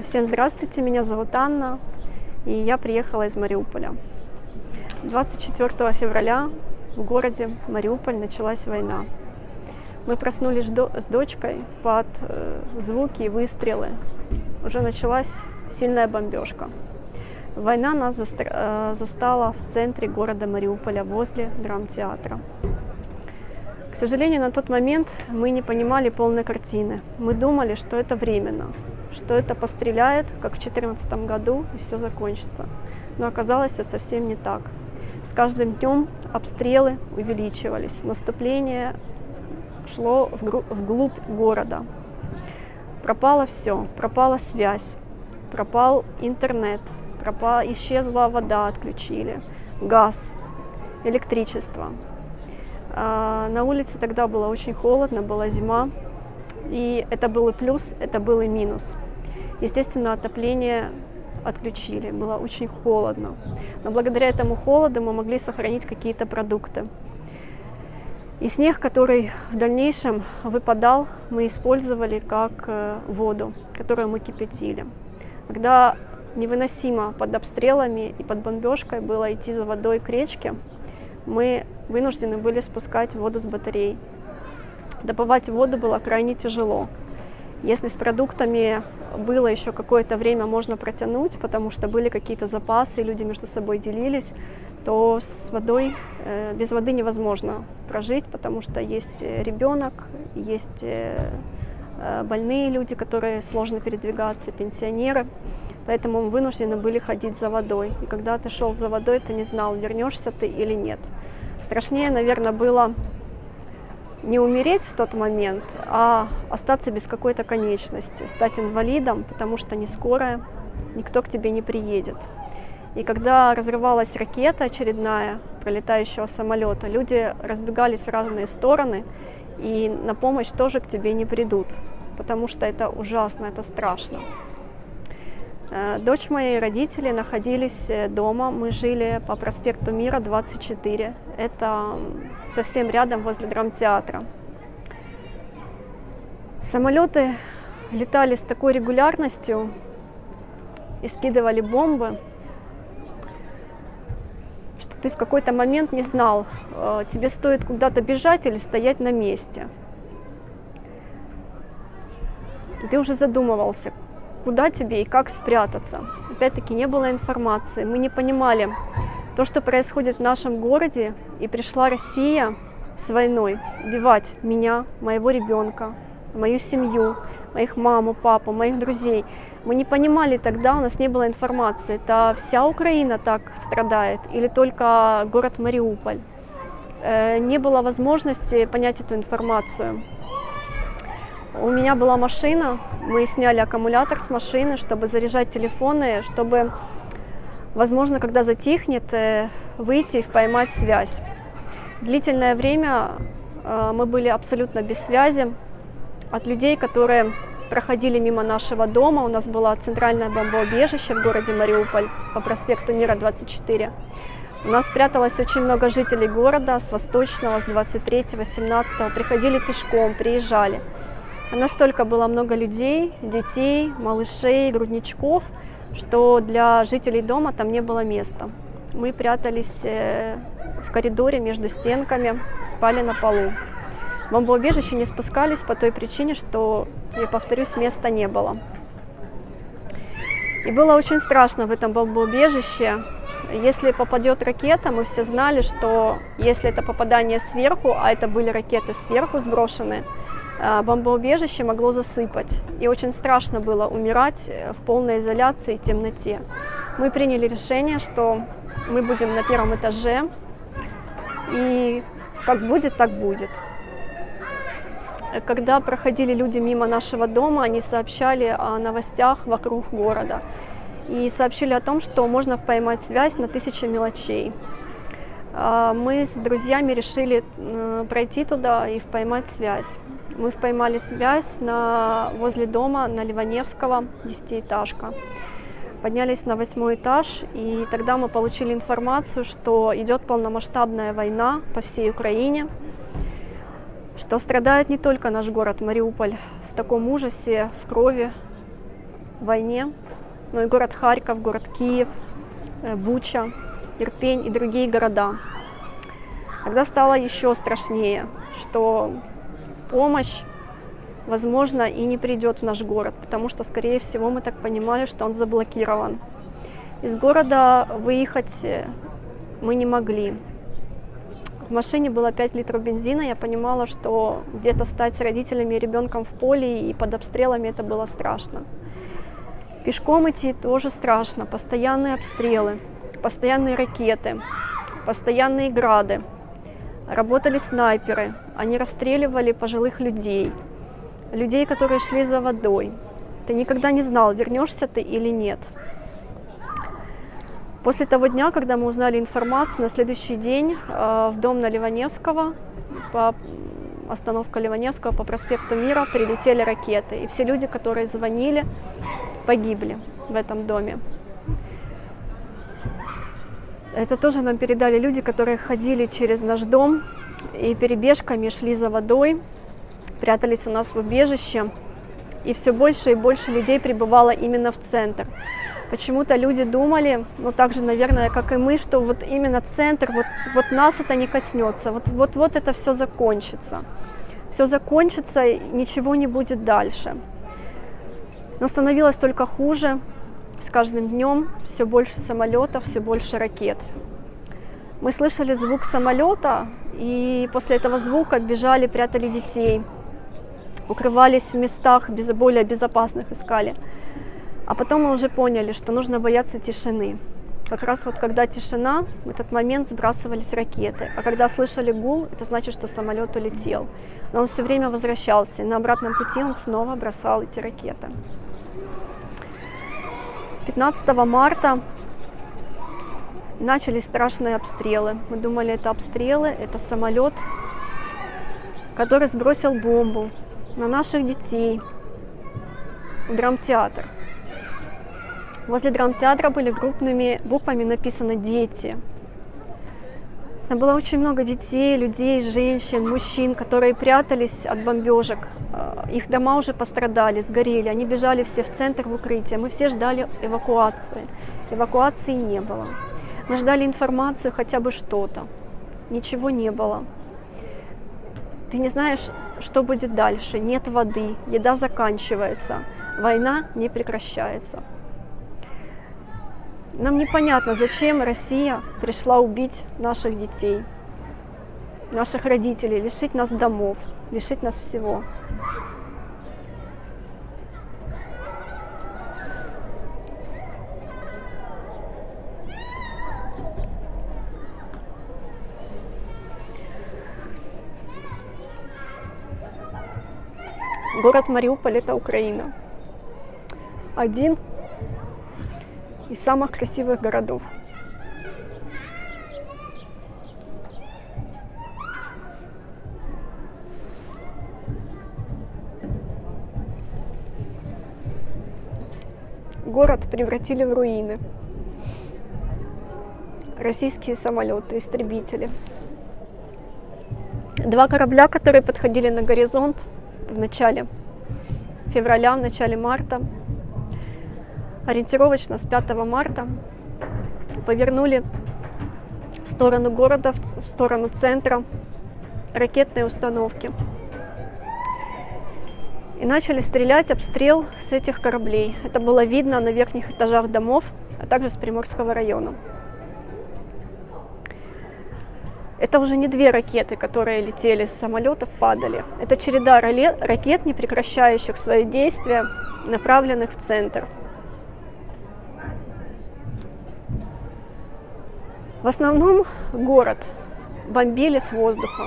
Всем здравствуйте, меня зовут Анна, и я приехала из Мариуполя. 24 февраля в городе Мариуполь началась война. Мы проснулись с дочкой под звуки и выстрелы. Уже началась сильная бомбежка. Война нас застала в центре города Мариуполя, возле драмтеатра. К сожалению, на тот момент мы не понимали полной картины. Мы думали, что это временно, что это постреляет, как в 2014 году, и все закончится. Но оказалось все совсем не так. С каждым днем обстрелы увеличивались, наступление шло вглубь города. Пропало все, пропала связь, пропал интернет, исчезла вода, отключили, газ, электричество. На улице тогда было очень холодно, была зима, и это был и плюс, это был и минус. Естественно, отопление отключили, было очень холодно, но благодаря этому холоду мы могли сохранить какие-то продукты. И снег, который в дальнейшем выпадал, мы использовали как воду, которую мы кипятили. Когда невыносимо под обстрелами и под бомбежкой было идти за водой к речке, мы вынуждены были спускать воду с батарей. Добывать воду было крайне тяжело. Если с продуктами было еще какое-то время можно протянуть, потому что были какие-то запасы, люди между собой делились, то с водой, без воды невозможно прожить, потому что есть ребенок, есть больные люди, которые сложно передвигаться, пенсионеры. Поэтому мы вынуждены были ходить за водой. И когда ты шел за водой, ты не знал, вернешься ты или нет. Страшнее, наверное, было не умереть в тот момент, а остаться без какой-то конечности, стать инвалидом, потому что не скорая, никто к тебе не приедет. И когда разрывалась ракета очередная пролетающего самолета, люди разбегались в разные стороны, и на помощь тоже к тебе не придут, потому что это ужасно, это страшно. Дочь моей, родители находились дома, мы жили по проспекту Мира, 24, это совсем рядом возле драмтеатра. Самолеты летали с такой регулярностью и скидывали бомбы, что ты в какой-то момент не знал, тебе стоит куда-то бежать или стоять на месте. И ты уже задумывался, куда тебе и как спрятаться. Опять-таки не было информации, мы не понимали то, что происходит в нашем городе, и пришла Россия с войной убивать меня, моего ребенка, мою семью, моих маму, папу, моих друзей. Мы не понимали тогда, у нас не было информации, это вся Украина так страдает или только город Мариуполь. Не было возможности понять эту информацию. У меня была машина, мы сняли аккумулятор с машины, чтобы заряжать телефоны, чтобы, возможно, когда затихнет, выйти и поймать связь. Длительное время мы были абсолютно без связи от людей, которые проходили мимо нашего дома. У нас было центральное бомбоубежище в городе Мариуполь по проспекту Мира, 24. У нас спряталось очень много жителей города с Восточного, с 23-го, 17-го. Приходили пешком, приезжали. Настолько было много людей, детей, малышей, грудничков, что для жителей дома там не было места. Мы прятались в коридоре между стенками, спали на полу. В бомбоубежище не спускались по той причине, что, я повторюсь, места не было. И было очень страшно в этом бомбоубежище. Если попадет ракета, мы все знали, что если это попадание сверху, а это были ракеты сверху сброшены, бомбоубежище могло засыпать. И очень страшно было умирать в полной изоляции и темноте. Мы приняли решение, что мы будем на первом этаже, и как будет, так будет. Когда проходили люди мимо нашего дома, они сообщали о новостях вокруг города и сообщили о том, что можно поймать связь на 1000 мелочей. Мы с друзьями решили пройти туда и поймать связь. Мы поймали связь возле дома на Ливаневского, 10-этажка. Поднялись на 8-й этаж, и тогда мы получили информацию, что идет полномасштабная война по всей Украине, что страдает не только наш город Мариуполь в таком ужасе, в крови, в войне, но и город Харьков, город Киев, Буча, Ирпень и другие города. Тогда стало еще страшнее, что помощь, возможно, и не придет в наш город, потому что, скорее всего, мы так понимали, что он заблокирован. Из города выехать мы не могли. В машине было 5 литров бензина, я понимала, что где-то стать с родителями и ребенком в поле и под обстрелами это было страшно. Пешком идти тоже страшно, постоянные обстрелы, постоянные ракеты, постоянные грады. Работали снайперы, они расстреливали пожилых людей, людей, которые шли за водой. Ты никогда не знал, вернешься ты или нет. После того дня, когда мы узнали информацию, на следующий день в дом на Ливаневского, по остановке Ливаневского по проспекту Мира прилетели ракеты. И все люди, которые звонили, погибли в этом доме. Это тоже нам передали люди, которые ходили через наш дом и перебежками шли за водой, прятались у нас в убежище. И все больше и больше людей прибывало именно в центр. Почему-то люди думали, ну так же, наверное, как и мы, что вот именно центр, вот нас это не коснется, вот это все закончится. Все закончится, и ничего не будет дальше. Но становилось только хуже. С каждым днем все больше самолетов, все больше ракет. Мы слышали звук самолета, и после этого звука бежали, прятали детей, укрывались в местах более безопасных, искали. А потом мы уже поняли, что нужно бояться тишины. Как раз вот когда тишина, в этот момент сбрасывались ракеты. А когда слышали гул, это значит, что самолет улетел. Но он все время возвращался, и на обратном пути он снова бросал эти ракеты. 15 марта начались страшные обстрелы. Мы думали, это обстрелы, это самолет, который сбросил бомбу на наших детей в драмтеатр. Возле драмтеатра были крупными буквами написано «Дети». Там было очень много детей, людей, женщин, мужчин, которые прятались от бомбежек. Их дома уже пострадали, сгорели. Они бежали все в центр, в укрытие. Мы все ждали эвакуации. Эвакуации не было. Мы ждали информацию, хотя бы что-то. Ничего не было. Ты не знаешь, что будет дальше. Нет воды, еда заканчивается. Война не прекращается. Нам непонятно, зачем Россия пришла убить наших детей, наших родителей, лишить нас домов, лишить нас всего. Город Мариуполь – это Украина. Один из самых красивых городов. Город превратили в руины. Российские самолеты, истребители. 2 корабля, которые подходили на горизонт в начале февраля, в начале марта, ориентировочно с 5 марта повернули в сторону города, в сторону центра ракетные установки. И начали стрелять, обстрел с этих кораблей. Это было видно на верхних этажах домов, а также с Приморского района. Это уже не 2 ракеты, которые летели с самолетов, падали. Это череда ракет, не прекращающих свои действия, направленных в центр. В основном город бомбили с воздуха.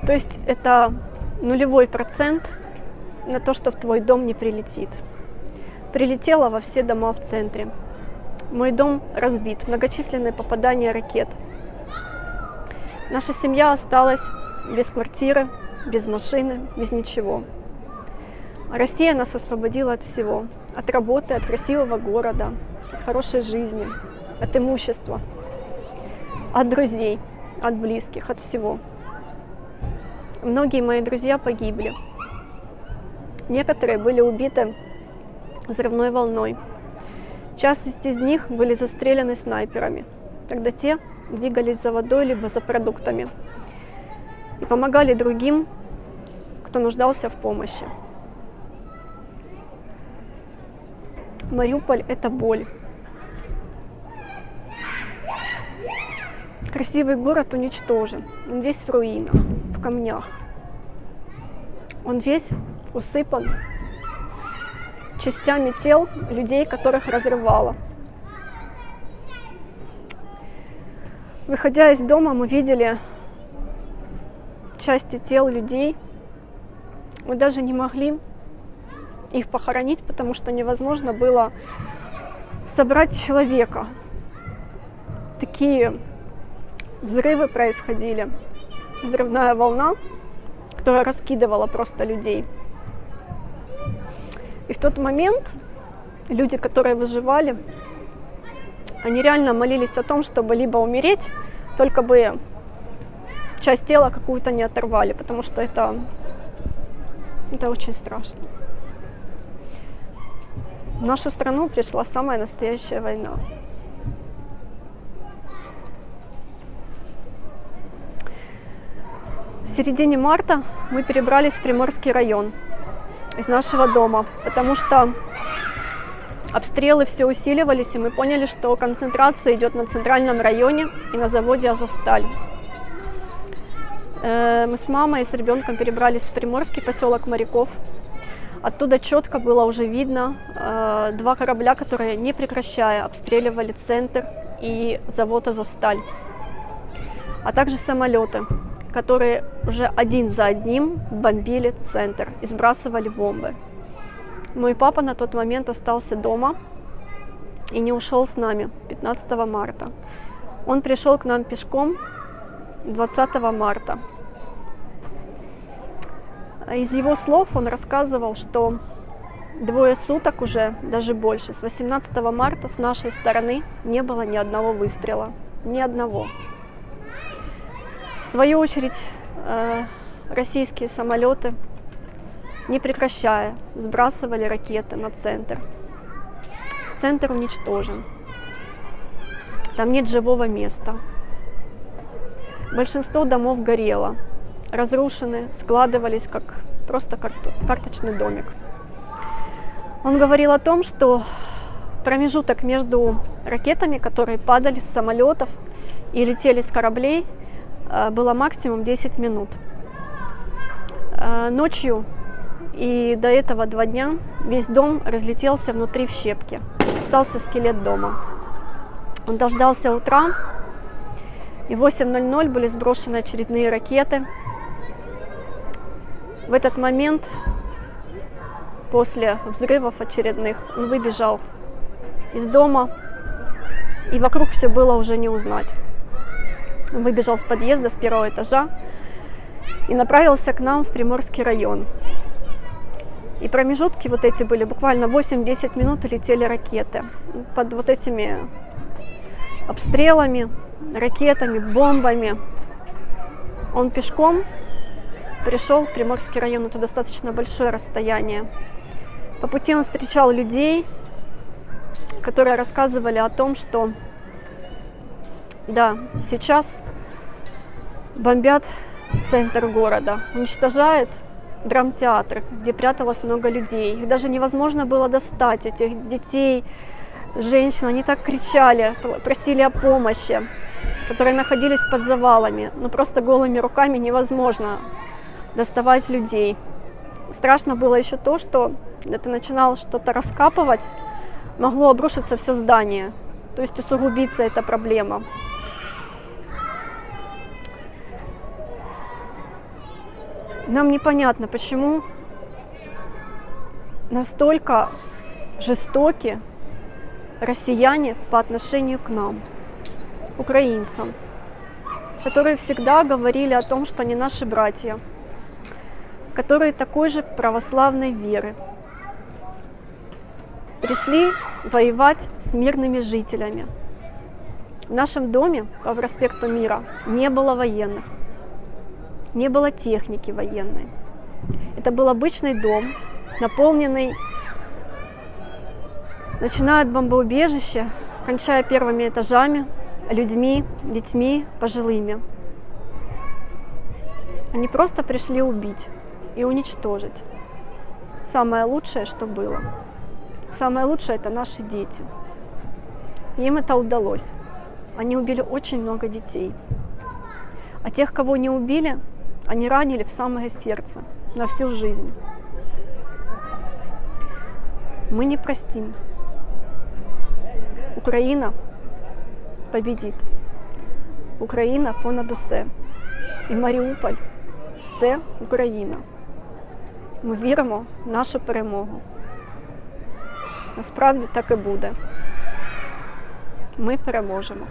То есть это 0% на то, что в твой дом не прилетит. Прилетело во все дома в центре. Мой дом разбит, многочисленные попадания ракет. Наша семья осталась без квартиры, без машины, без ничего. Россия нас освободила от всего. От работы, от красивого города, от хорошей жизни, от имущества, от друзей, от близких, от всего. Многие мои друзья погибли. Некоторые были убиты взрывной волной. Часть из них были застрелены снайперами, когда те двигались за водой либо за продуктами и помогали другим, кто нуждался в помощи. Мариуполь – это боль. Красивый город уничтожен, он весь в руинах, в камнях. Он весь усыпан частями тел людей, которых разрывало. Выходя из дома, мы видели части тел людей. Мы даже не могли их похоронить, потому что невозможно было собрать человека. Такие взрывы происходили. Взрывная волна, которая раскидывала просто людей. И в тот момент люди, которые выживали, они реально молились о том, чтобы либо умереть, только бы часть тела какую-то не оторвали, потому что это очень страшно. В нашу страну пришла самая настоящая война. В середине марта мы перебрались в Приморский район из нашего дома, потому что обстрелы все усиливались, и мы поняли, что концентрация идет на центральном районе и на заводе «Азовсталь». Мы с мамой и с ребенком перебрались в Приморский поселок Моряков. Оттуда четко было уже видно два корабля, которые, не прекращая, обстреливали центр и завод «Азовсталь», а также самолеты, которые уже один за одним бомбили центр и сбрасывали бомбы. Мой папа на тот момент остался дома и не ушел с нами 15 марта. Он пришел к нам пешком 20 марта. Из его слов он рассказывал, что 2 суток уже, даже больше, с 18 марта с нашей стороны не было ни одного выстрела. Ни одного. В свою очередь, российские самолеты, не прекращая, сбрасывали ракеты на центр. Центр уничтожен. Там нет живого места. Большинство домов горело, разрушены, складывались как просто карточный домик. Он говорил о том, что промежуток между ракетами, которые падали с самолетов и летели с кораблей, было максимум 10 минут. Ночью и до этого 2 дня весь дом разлетелся внутри в щепки. Остался скелет дома. Он дождался утра, и в 8:00 были сброшены очередные ракеты. В этот момент, после взрывов очередных, он выбежал из дома, и вокруг все было уже не узнать. Он выбежал с подъезда, с 1-го этажа, и направился к нам в Приморский район. И промежутки вот эти были буквально 8-10 минут, и летели ракеты. Под вот этими обстрелами, ракетами, бомбами он пешком пришел в Приморский район. Это достаточно большое расстояние. По пути он встречал людей, которые рассказывали о том, что да, сейчас бомбят центр города, уничтожают драмтеатр, где пряталось много людей. Их даже невозможно было достать, этих детей, женщин. Они так кричали, просили о помощи, которые находились под завалами. Но просто голыми руками невозможно доставать людей. Страшно было еще то, что когда ты начинал что-то раскапывать, могло обрушиться все здание, то есть усугубиться эта проблема. Нам непонятно, почему настолько жестоки россияне по отношению к нам, украинцам, которые всегда говорили о том, что они наши братья, которые такой же православной веры, пришли воевать с мирными жителями. В нашем доме по проспекту Мира не было военных, не было техники военной. Это был обычный дом, наполненный начиная от бомбоубежища, кончая первыми этажами, людьми, детьми, пожилыми. Они просто пришли убить и уничтожить. Самое лучшее, что было. Самое лучшее – это наши дети. Им это удалось. Они убили очень много детей. А тех, кого не убили, они ранили в самое сердце, на всю жизнь. Мы не простим. Україна победит. Україна понад усе. І Маріуполь – це Україна. Ми віримо в нашу перемогу. Насправді так і буде. Ми переможемо.